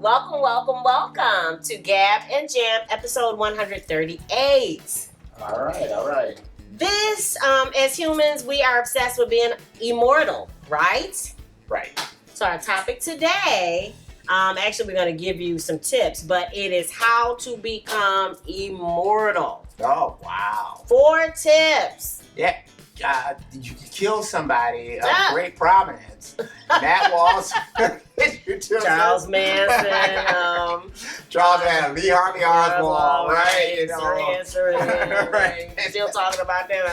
Welcome to Gab and Jam, episode 138. All right. This, as humans, we are obsessed with being immortal, right? Right. So our topic today, actually we're going to give you some tips, but it is how to become immortal. Oh, wow. 4 tips. Yeah. You could kill somebody of great prominence. That was Charles Manson, Charles Manson, Lee Harvey Oswald, right? Right. Still talking about them.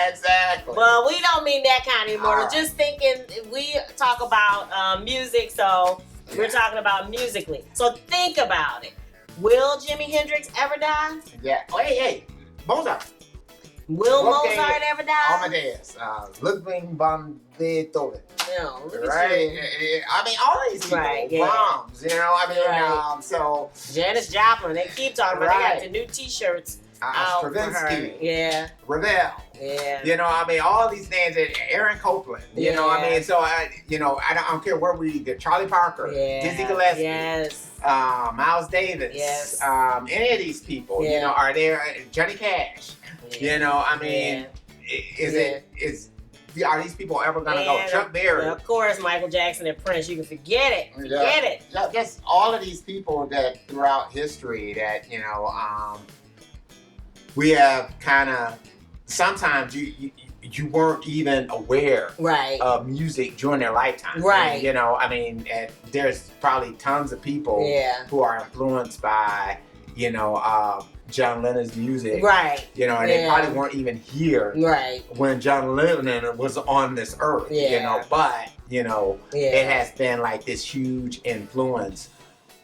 Exactly. Well, we don't mean that kind of immortal. Right. Just thinking, we talk about music, so we're talking about musically. So think about it. Will Jimi Hendrix ever die? Yeah. Oh, hey, Mozart. Will Mozart ever die? Amadeus. Ludwig van Beethoven. No, look right. at I mean, all these people. Right, yeah. Brahms, so. Janis Joplin. They keep talking about. They got the new T-shirts out for her. Stravinsky. Yeah. Ravel. Yeah. All these names. Aaron Copland. So I don't care where we get. Charlie Parker. Yeah. Dizzy Gillespie. Yes. Miles Davis. Yes. Any of these people. Are there? Johnny Cash. Yeah. Are these people ever gonna go? Chuck Berry. Of course, Michael Jackson and Prince. You can forget it. Forget it. Yeah, just all of these people that throughout history that we have kind of sometimes you weren't even aware of music during their lifetime. Right. And there's probably tons of people who are influenced by John Lennon's music. Right. And they probably weren't even here when John Lennon was on this earth. But it has been like this huge influence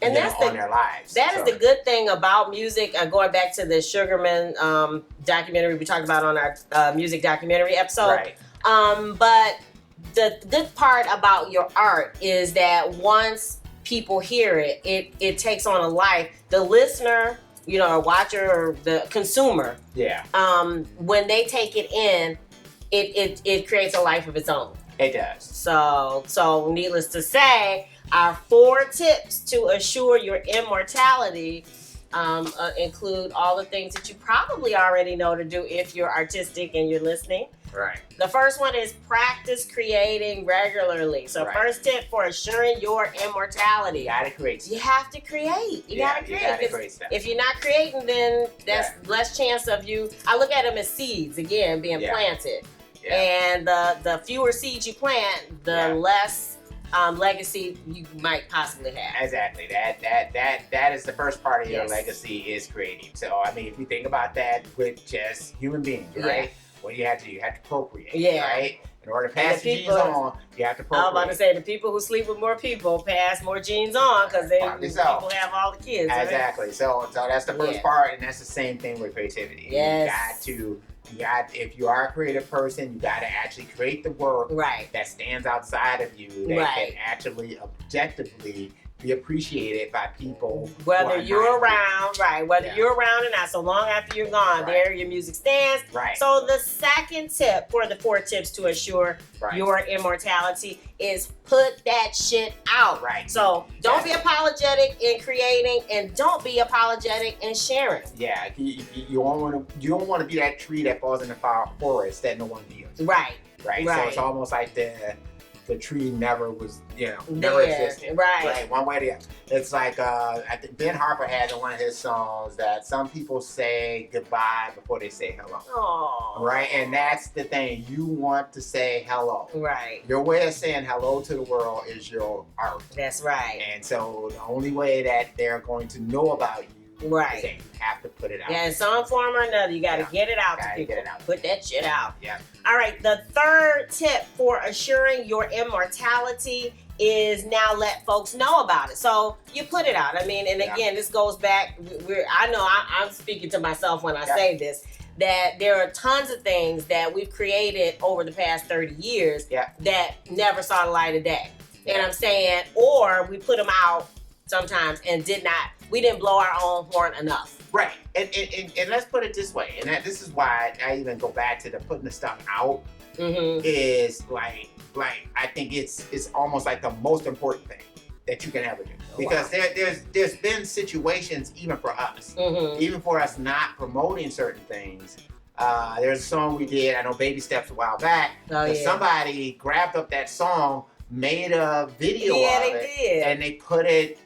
on their lives. That is the good thing about music. Going back to the Sugarman documentary we talked about on our music documentary episode. Right. But the good part about your art is that once people hear it, it takes on a life. The listener, or watcher or the consumer, when they take it in, it creates a life of its own. It does. So needless to say, our 4 tips to assure your immortality include all the things that you probably already know to do if you're artistic and you're listening. Right. The first one is practice creating regularly. So first tip for assuring your immortality. You gotta create stuff. You have to create. You gotta create stuff. If you're not creating, then that's less chance of you. I look at them as seeds, again, being planted. Yeah. And the fewer seeds you plant, the less legacy you might possibly have. Exactly. That is the first part of your legacy is creating. So, if you think about that with just human beings, right? What do you have to do? You have to procreate, right? In order to pass the genes on, you have to procreate. I was about to say, the people who sleep with more people pass more genes on because people have all the kids. Exactly. Right? So that's the first part, and that's the same thing with creativity. Yes. If you are a creative person, you got to actually create the work that stands outside of you that can actually objectively be appreciated by people. Whether you're around, whether you're around or not, so long after you're gone, there your music stands. Right. So the second tip for the 4 tips to assure your immortality is put that shit out. Right. So don't be apologetic in creating and don't be apologetic in sharing. Yeah, you don't want to be that tree that falls in the forest that no one feels. Right. So it's almost like the tree never was, never existed. Right. One way or the other. It's like, I think Ben Harper has in one of his songs that some people say goodbye before they say hello. Oh. Right? And that's the thing. You want to say hello. Right. Your way of saying hello to the world is your art. That's right. And so the only way that they're going to know about you is that you have to put it out. Yeah, in some form or another, you got to get it out to people. Get it out. Put that shit out. Yeah. All right, the third tip for assuring your immortality is now let folks know about it. So you put it out. And again, this goes back, I'm speaking to myself when I say this, that there are tons of things that we've created over the past 30 years that never saw the light of day. And I'm saying, or we put them out sometimes and we didn't blow our own horn enough. Right. And let's put it this way, and this is why I even go back to the putting the stuff out is like I think it's almost like the most important thing. that you can ever do. Because there's been situations even for us, even for us not promoting certain things. There's a song we did, I know Baby Steps a while back, somebody grabbed up that song, made a video of it, and they put it,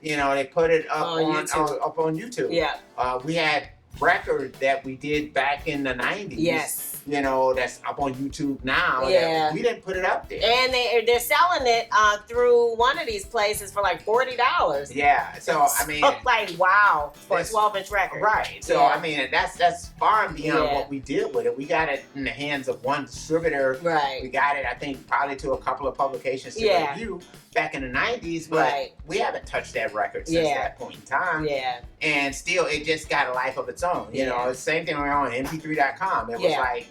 up on YouTube. Yeah. We had record that we did back in the 90s. Yes. That's up on YouTube now. Yeah. We didn't put it up there. And they're selling it through one of these places for like $40. Yeah. So I mean, like wow, for a 12-inch record. Right. So I mean, that's far beyond what we did with it. We got it in the hands of one distributor. Right. We got it, I think, probably to a couple of publications to review back in the 90s, but we haven't touched that record since that point in time. Yeah. And still, it just got a life of its own. You know, the same thing on mp3.com. It was like,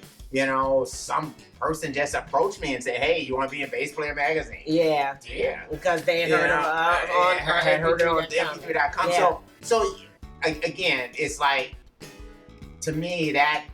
some person just approached me and said, "Hey, you want to be in Bass Player Magazine?" Yeah. Yeah. Because they heard it on mp3.com. So again, it's like, to me, that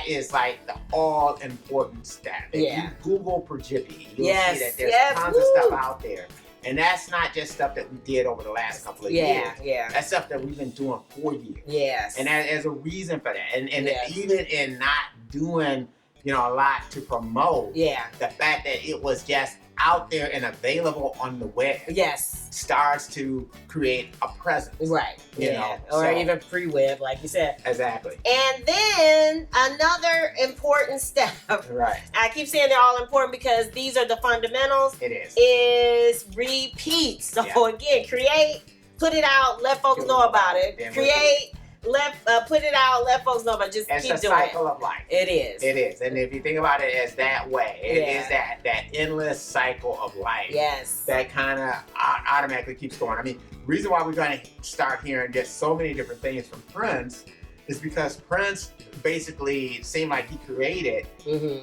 is like the all-important step. If you Google Prejippie, you'll see that there's tons of stuff out there. And that's not just stuff that we did over the last couple of years. Yeah. That's stuff that we've been doing for years. Yes. And there's a reason for that. And even in not doing, a lot to promote, the fact that it was just out there and available on the web starts to create a presence. Right. Or even pre-web, like you said. Exactly. And then another important step. Right. I keep saying they're all important because these are the fundamentals. It is. Is repeat. So again, create, put it out, let folks know about it. Create, put it out, let folks know about it. Just keep doing it. It's a cycle of life. It is. It is. And if you think about it as that way, it is that endless cycle of life. Yes. That kind of automatically keeps going. I mean, the reason why we're going to start hearing just so many different things from Prince is because Prince basically seemed like he created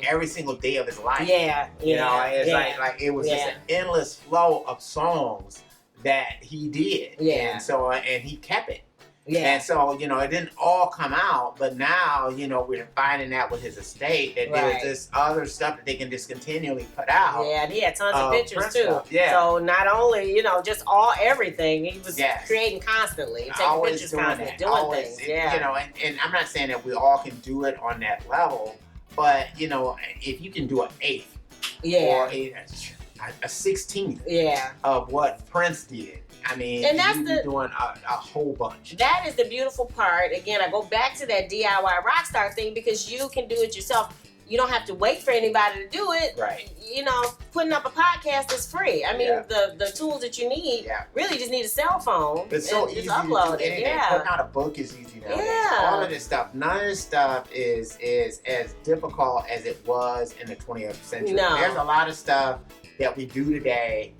every single day of his life. Yeah. It's like it was just an endless flow of songs that he did. Yeah. And he kept it. Yeah. And so, it didn't all come out, but now, we're finding out with his estate that there's this other stuff that they can just continually put out. Yeah, and he had tons of pictures too. Stuff. Yeah. So not only, just everything, he was creating constantly, taking pictures constantly, doing things. Yeah. And I'm not saying that we all can do it on that level, but, if you can do an eighth or a 16th of what Prince did, I mean, and that's doing a whole bunch. That is the beautiful part. Again, I go back to that DIY rockstar thing because you can do it yourself. You don't have to wait for anybody to do it. Right. Putting up a podcast is free. I mean, the tools that you need really just need a cell phone. It's so easy to upload it. Putting out a book is easy now. Yeah. All of this stuff. None of this stuff is as difficult as it was in the 20th century. No. There's a lot of stuff that we do today.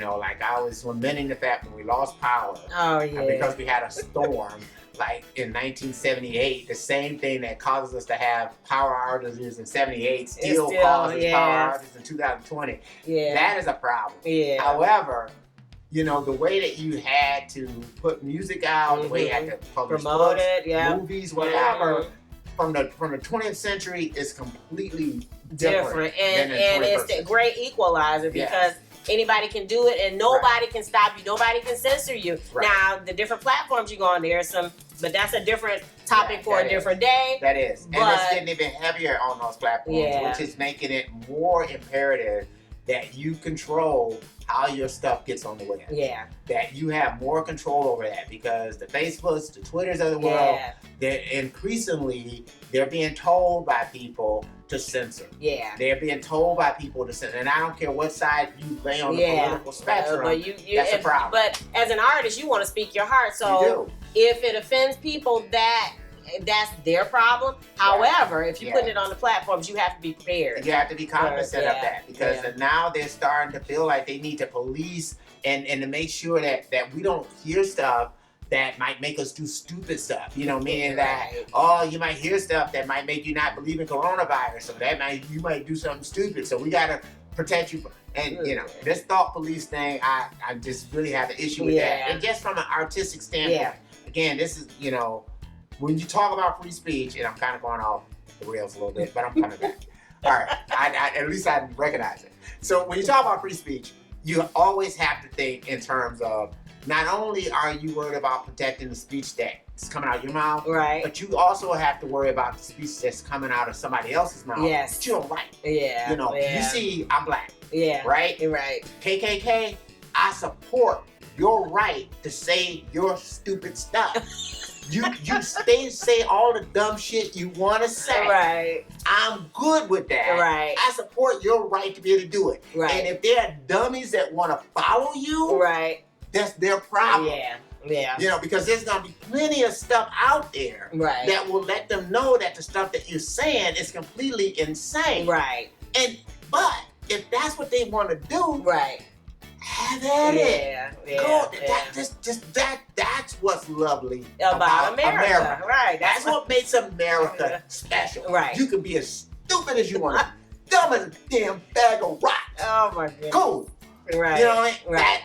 Like I was lamenting the fact when we lost power. Oh, yeah. Because we had a storm, like in 1978, the same thing that causes us to have power outages in 78 still causes power outages in 2020. Yeah. That is a problem. Yeah. However, the way that you had to put music out, the way you had to publish books, movies, whatever, from the 20th century is completely different. And it's a great equalizer because anybody can do it and nobody can stop you. Nobody can censor you. Right. Now, the different platforms you go on, there are some, but that's a different topic for a different day. That is. And it's getting even heavier on those platforms, which is making it more imperative that you control how your stuff gets on the web. Yeah. That you have more control over that because the Facebooks, the Twitters of the world, they're increasingly, they're being told by people to censor. Yeah. They're being told by people to censor. And I don't care what side you lay on the political spectrum, that's a problem. But as an artist, you want to speak your heart. So if it offends people, that's their problem. However, if you put it on the platforms, you have to be prepared. You have to be cognizant of that because now they're starting to feel like they need to police and to make sure that we don't hear stuff that might make us do stupid stuff. Meaning that, you might hear stuff that might make you not believe in coronavirus. So you might do something stupid. So we got to protect you. And, this thought police thing, I just really have an issue with that. And just from an artistic standpoint, again, this is, when you talk about free speech, and I'm kind of going off the rails a little bit, but I'm coming back. All right, at least I recognize it. So when you talk about free speech, you always have to think in terms of not only are you worried about protecting the speech that's coming out of your mouth, right, but you also have to worry about the speech that's coming out of somebody else's mouth. Yes. That you don't like. Yeah. You know, you see, I'm black. Yeah. Right? Right. KKK, I support your right to say your stupid stuff. You say all the dumb shit you want to say. Right. I'm good with that. Right. I support your right to be able to do it. Right. And if there are dummies that want to follow you, right, that's their problem. Yeah. Yeah. You know, because there's gonna be plenty of stuff out there right. that will let them know that the stuff that you're saying is completely insane. Right. But if that's what they want to do, right. have at it. Yeah. Go, yeah. that's what's lovely about America. Right. That's what makes America special. Right. You can be as stupid as you want to be. Dumb as a damn bag of rocks. Oh my goodness. Cool. Right. You know what I mean? Right.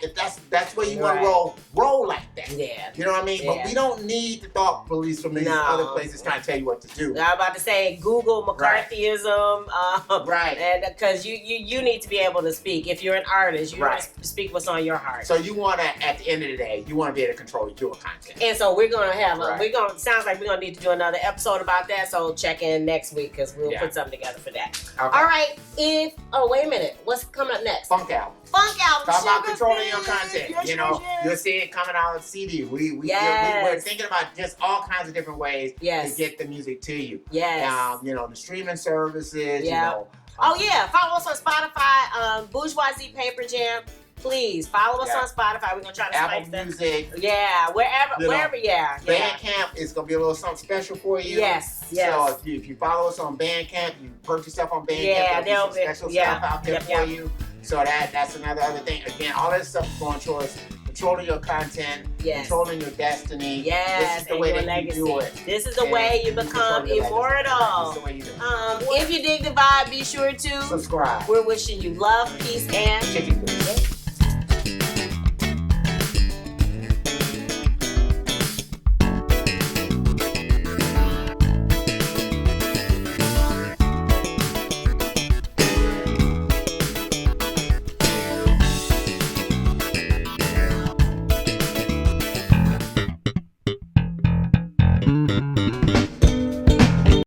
That's where you want to roll like that. Yeah. You know what I mean? Yeah. But we don't need the thought police from these other places trying to tell you what to do. I'm about to say Google McCarthyism. Right. And because you need to be able to speak. If you're an artist, you want to speak what's on your heart. So you want to, at the end of the day, you want to be able to control your content. And so we're gonna have sounds like we're gonna need to do another episode about that. So check in next week because we'll put something together for that. Okay. All right. Wait a minute. What's coming up next? Funk album. Talk about controlling your content. Yes, you know, you'll see it coming out on CD. We're thinking about just all kinds of different ways to get the music to you. Yes. You know, the streaming services. Yeah. You know. Follow us on Spotify. Bourgeoisie Paper Jam. Please follow us on Spotify. We're gonna try to Apple Music. Yeah, wherever. Bandcamp is gonna be a little something special for you. Yes. So if you follow us on Bandcamp, you purchase stuff on Bandcamp. There'll be some special stuff out there for you. So that's another thing. Again, all that stuff is going towards controlling your content, controlling your destiny. Yes, this is the way that you do it. This is the way you become immortal. This is the way you do it. If you dig the vibe, be sure to subscribe. We're wishing you love, peace, and chicken. Thank you.